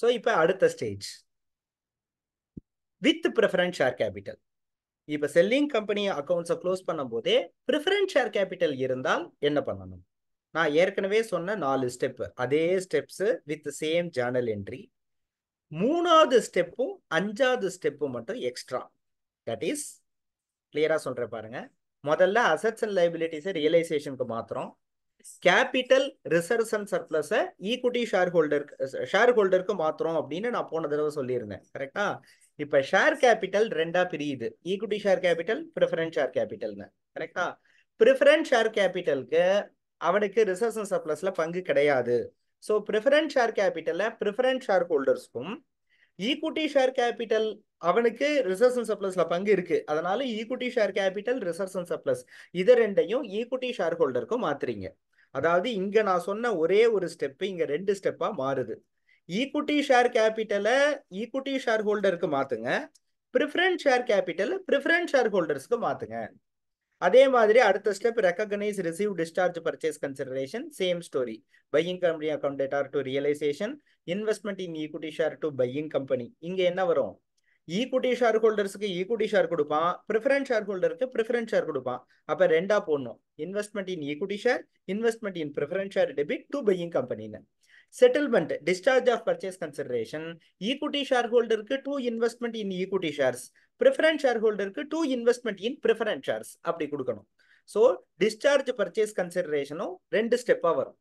So இப்போ அடுத்த stage with preference share capital. இப்போ செல்லிங் கம்பெனி அக்கௌண்ட்ஸை க்ளோஸ் பண்ணும் போதே ப்ரிஃபரன்ஸ் ஷேர் கேபிட்டல் இருந்தால் என்ன பண்ணணும்? நான் ஏற்கனவே சொன்ன 4 ஸ்டெப், அதே steps with same Journal entry. 3வது ஸ்டெப்பும் 5வது ஸ்டெப்பும் மட்டும் எக்ஸ்ட்ரா. தட் இஸ் கிளியரா சொல்றேன் பாருங்க. முதல்ல அசெட்ஸ் அண்ட் லைபிலிட்டிஸை ரியலைசேஷனுக்கு மாத்திரம், கேபிட்டல் ரிசர்வ்ஸ் அண்ட் சர்ப்ளஸை ஈக்விட்டி ஷேர் ஹோல்டருக்கு மாத்திரம் அப்படின்னு நான் போன தடவை சொல்லியிருந்தேன். கரெக்டா? இப்ப ஷேர் கேபிட்டல் ரெண்டா பிரியுது, equity share capital, preference share கேபிட்டல்னு. கரெக்டா? ப்ரிஃபரன்ஸ் ஷேர் கேபிட்டலுக்கு அவனுக்கு ரிசர்வ்ஸ் அண்ட் சர்ப்ளஸ்ல பங்கு கிடையாது. ஸோ ப்ரிஃபரன்ஸ் ஷேர் கேபிட்டல்ல ப்ரிஃபரன்ஸ் ஷேர் ஹோல்டர்ஸ்க்கும், ஈக்விட்டி ஷேர் கேபிட்டல் அவனுக்கு ரிசர்வ்ஸ் அண்ட் சர்ப்ளஸ்ல பங்கு இருக்கு, அதனால equity share capital, reserves and surplus இது ரெண்டையும் ஈக்விட்டி ஷேர் ஹோல்டருக்கும் மாத்துறீங்க. அதாவது இங்க நான் சொன்ன ஒரே ஒரு ஸ்டெப் இங்க 2 ஸ்டெப்பா மாறுது. ஈக்விட்டி ஷேர் கேபிட்டலை ஈக்விட்டி ஷேர் ஹோல்டருக்கு மாத்துங்க, preference share capital preference share ஹோல்டர்ஸ்க்கு மாத்துங்க. அதே மாதிரி அடுத்த step recognise receive discharge purchase consideration, same story. Buying company account data to realisation, investment in equity share to buying company. இங்க என்ன வரும்? ஈக்விட்டி ஷேர் ஹோல்டர்ஸ்க்கு ஈக்விட்டி ஷேர் கொடுப்பான், ப்ரிஃபரன்ஸ் ஷேர் ஹோல்டருக்கு ப்ரிஃபரன்ஸ் ஷேர் கொடுப்பான். அப்ப ரெண்டா போடணும், investment in equity share, investment in preference share debit to buying கம்பெனின்னு. Settlement discharge of purchase consideration, equity share ஹோல்டருக்கு to investment in equity shares, preference share ஹோல்டருக்கு to investment in preference shares அப்படி கொடுக்கணும். So discharge purchase கன்சிடரேஷனும் 2 ஸ்டெப்பா வரும்.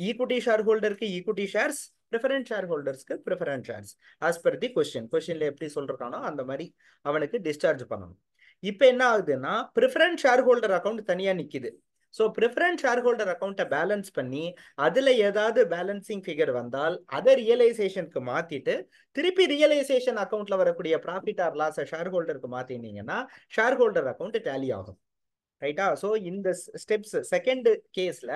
Equity share ஹோல்டருக்கு equity shares, preference share ஹோல்டர்ஸ்க்கு preference shares as per the கொஸ்டின்ல எப்படி சொல்றானோ அந்த மாதிரி அவனுக்கு டிஸ்சார்ஜ் பண்ணணும். இப்போ என்ன ஆகுதுன்னா ப்ரிஃபரன்ஸ் ஷேர் ஹோல்டர் அக்கௌண்ட் தனியா நிக்குது. ஸோ ப்ரிஃபரன்ஸ் ஷேர் ஹோல்டர் அக்கௌண்ட்டை பேலன்ஸ் பண்ணி அதுல ஏதாவது பேலன்சிங் ஃபிகர் வந்தால் அதை ரியலைசேஷனுக்கு மாத்திட்டு திருப்பி ரியலைசேஷன் அக்கௌண்ட்ல வரக்கூடிய ப்ராஃபிட் ஆர் லாஸை ஷேர் ஹோல்டருக்கு மாத்தினீங்கன்னா ஷேர் ஹோல்டர் அக்கௌண்ட் டேலி ஆகும். ரைட்டா? ஸோ இந்த ஸ்டெப்ஸ் செகண்ட் கேஸ்ல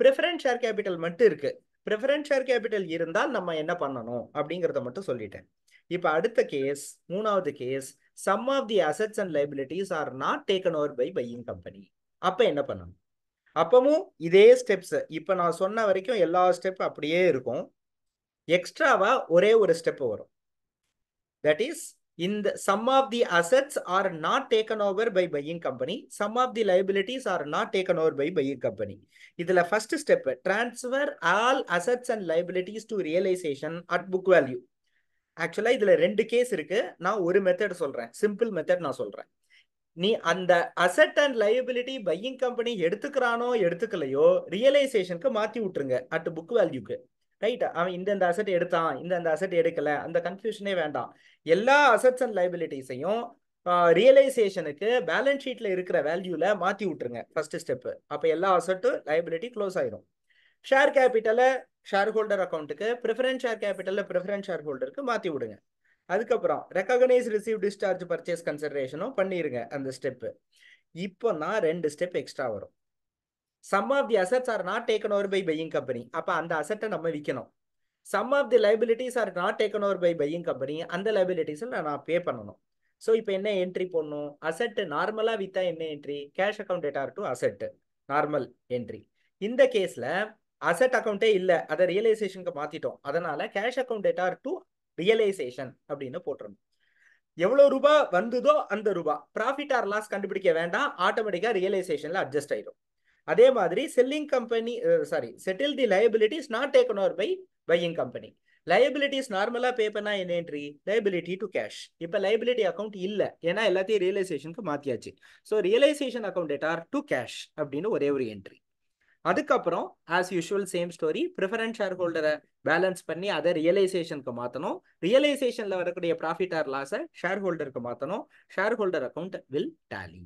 ப்ரிஃபரன்ஸ் ஷேர் கேபிட்டல் மட்டும் இருக்கு. ப்ரிஃபரன்ஸ் ஷேர் கேபிட்டல் இருந்தால் நம்ம என்ன பண்ணணும் அப்படிங்கிறத மட்டும் சொல்லிட்டேன். இப்போ அடுத்த கேஸ், 3வது case, sum of the assets and liabilities are not taken over by buying company. அப்ப என்ன பண்ணணும்? அப்பவும் இதே ஸ்டெப்ஸ், இப்ப நான் சொன்ன வரைக்கும் எல்லா ஸ்டெப் அப்படியே இருக்கும். எக்ஸ்ட்ராவா ஒரே ஒரு ஸ்டெப் வரும். தட் இஸ் இந்த sum of the assets are not taken over by buying company, sum of the liabilities are not taken over by buying company. இதுல first step, transfer all assets and liabilities to realization at book value. ஆக்சுவலா இதுல 2 case இருக்கு, நான் ஒரு method சொல்றேன், simple method நான் சொல்றேன். நீ அந்த asset and liability buying company எடுத்துக்கிறானோ எடுத்துக்கலையோ ரியலைசேஷனுக்கு மாத்தி விட்டுருங்க அட் புக் வேல்யூக்கு. ரைட்? அவன் இந்த அசெட் எடுத்தான், இந்த அசெட் எடுக்கல, அந்த கன்ஃபியூஷனே வேண்டாம். எல்லா அசெட்ஸ் அண்ட் லைபிலிட்டிஸையும் ரியலைசேஷனுக்கு பேலன்ஸ் ஷீட்ல இருக்கிற வேல்யூல மாத்தி விட்டுருங்க ஃபர்ஸ்ட் ஸ்டெப். அப்ப எல்லா அசெட்டும் லைபிலிட்டி க்ளோஸ் ஆயிரும். ஷேர் கேபிட்டல ஷேர் ஹோல்டர் அக்கௌண்ட்டுக்கு, ப்ரிஃபரன்ஸ் ஷேர் கேபிட்டல்ல ப்ரிஃபரன்ஸ் ஷேர் ஹோல்டருக்கு மாத்தி விடுங்க. அதுக்கப்புறம் ரெகக்னைஸ் ரிசீவ் டிஸ்சார்ஜ் பர்ச்சேஸ் கன்சிடரேஷனும் பண்ணிருங்க அந்த ஸ்டெப். இப்போ நான் 2 ஸ்டெப் எக்ஸ்ட்ரா வரும். Sum of the assets are not taken over by buying company, அப்ப அந்த அசெட்டை நம்ம விற்கணும். Sum of the liabilities are not taken over by buying company, அந்த லைபிலிட்டிஸில் நான் பே பண்ணணும். ஸோ இப்போ என்ன என்ட்ரி போடணும்? அசெட் நார்மலா வித்தா என்ன entry? Cash account data to asset, normal entry. இந்த கேஸ்ல அசெட் அக்கௌண்ட்டே இல்லை, அதை ரியலைசேஷனுக்கு மாத்திட்டோம், அதனால cash account data to realisation அப்படின்னு போட்டுறணும். எவ்வளவு ரூபாய் வந்ததோ அந்த ரூபாய், ப்ராஃபிட் ஆர் லாஸ் கண்டுபிடிக்க வேண்டாம், ஆட்டோமேட்டிக்கா ரியலைசேஷன்ல அட்ஜஸ்ட் ஆயிடும். அதே மாதிரி selling company settle the liabilities not taken over by buying company. Liabilities நார்மலா பே பண்ணா என்ன என்ட்ரி? Liability to cash. இப்ப லைபிலிட்டி அக்கௌண்ட் இல்ல, ஏன்னா எல்லாத்தையும் ரியலைசேஷனுக்கு மாத்தியாச்சு. So realisation account data to cash அப்படின்னு ஒரே ஒரு என்ட்ரி. அதுக்கப்புறம் as usual same story, preference share ஹோல்டரை பேலன்ஸ் பண்ணி அதை ரியலைசேஷனுக்கு மாற்றணும். ரியலைசேஷன்ல வரக்கூடிய ப்ராஃபிட் ஆர் லாஸை ஷேர் ஹோல்டருக்கு மாற்றணும். Share holder account will tally.